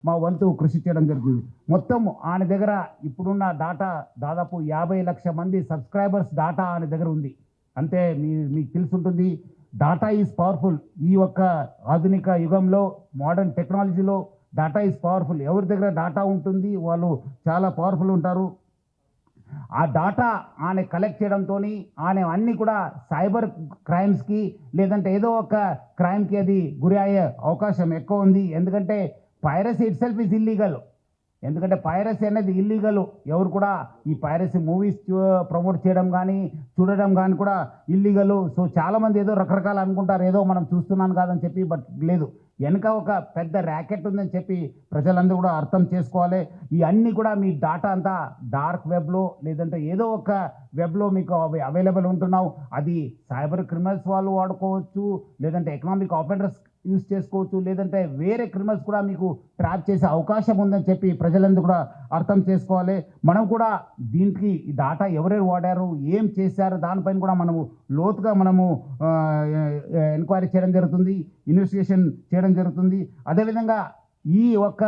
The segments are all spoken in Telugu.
మా వంతు కృషి చేయడం జరుగుతుంది. మొత్తం ఆయన దగ్గర ఇప్పుడున్న డాటా దాదాపు 50 లక్షల మంది సబ్స్క్రైబర్స్ డాటా ఆయన దగ్గర ఉంది. అంటే మీకు తెలుసుంటుంది, డాటా ఈజ్ పవర్ఫుల్. ఈ ఒక్క ఆధునిక యుగంలో, మోడర్న్ టెక్నాలజీలో డాటా ఈజ్ పవర్ఫుల్. ఎవరి దగ్గర డాటా ఉంటుంది వాళ్ళు చాలా పవర్ఫుల్ ఉంటారు. ఆ డాటా ఆయన కలెక్ట్ చేయడంతో ఆయన అన్నీ కూడా సైబర్ క్రైమ్స్కి లేదంటే ఏదో ఒక క్రైమ్కి అది గురి అయ్యే అవకాశం ఎక్కువ ఉంది. ఎందుకంటే piracy it self is illegal. ఎందుకంటే పైరసీ అనేది ఇల్లీగల్. ఎవరు కూడా ఈ పైరసీ మూవీస్ ప్రమోట్ చేయడం కానీ చూడడం కానీ కూడా ఇల్లీగల్. సో చాలామంది ఏదో రకరకాలు అనుకుంటారు, ఏదో మనం చూస్తున్నాను కాదని చెప్పి. బట్ లేదు, వెనక ఒక పెద్ద ర్యాకెట్ ఉందని చెప్పి ప్రజలందరూ కూడా అర్థం చేసుకోవాలి. ఈ అన్నీ కూడా మీ డాటా అంతా డార్క్ వెబ్లో లేదంటే ఏదో ఒక వెబ్లో మీకు అవైలబుల్ ఉంటున్నావు. అది సైబర్ క్రిమినల్స్ వాళ్ళు వాడుకోవచ్చు, లేదంటే ఎకనామిక్ ఆపరేటర్స్ యూజ్ చేసుకోవచ్చు, లేదంటే వేరే క్రిమినల్స్ కూడా మీకు ట్రాప్ చేసే అవకాశం ఉందని చెప్పి ప్రజలందరూ కూడా అర్థం చేసుకోవాలి. మనం కూడా దీనికి ఈ డాటా ఎవరెవరు వాడారు, ఏం చేశారు, దానిపైన కూడా మనము లోతుగా మనము ఎంక్వైరీ చేయడం జరుగుతుంది, ఇన్వెస్టిగేషన్ చేయడం జరుగుతుంది. అదేవిధంగా ఈ ఒక్క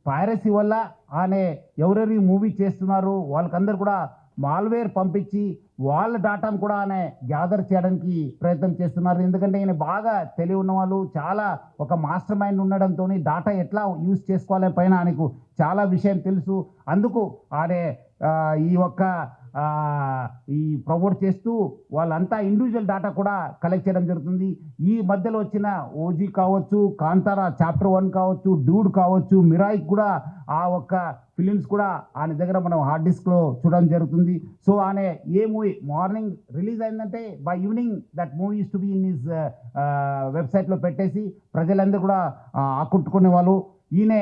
పైరసీ వల్ల ఆనే ఎవరెవరు మూవీ చేస్తున్నారు వాళ్ళకందరూ కూడా మాల్వేర్ పంపించి వాళ్ళ డాటాను కూడా ఆయన గ్యాదర్ చేయడానికి ప్రయత్నం చేస్తున్నారు. ఎందుకంటే ఈయన బాగా తెలివి ఉన్న వాళ్ళు, చాలా ఒక మాస్టర్ మైండ్ ఉండడంతో డాటా ఎట్లా యూజ్ చేసుకోవాలని పైన ఆయనకు చాలా విషయం తెలుసు. అందుకు ఆయన ఈ ఒక్క ఈ ప్రమోట్ చేస్తూ వాళ్ళంతా ఇండివిజువల్ డాటా కూడా కలెక్ట్ చేయడం జరుగుతుంది. ఈ మధ్యలో వచ్చిన ఓజీ కావచ్చు, కాంతారా చాప్టర్ 1 కావచ్చు, డూడ్ కావచ్చు, మిరాయిక్ కూడా ఆ ఒక్క ఫిలిమ్స్ కూడా ఆయన దగ్గర మనం హార్డ్ డిస్క్లో చూడడం జరుగుతుంది. సో ఆయన ఏ మూవీ మార్నింగ్ రిలీజ్ అయిందంటే by evening that movie use to be in his వెబ్సైట్లో పెట్టేసి ప్రజలందరూ కూడా ఆకట్టుకునే వాళ్ళు. ఈయన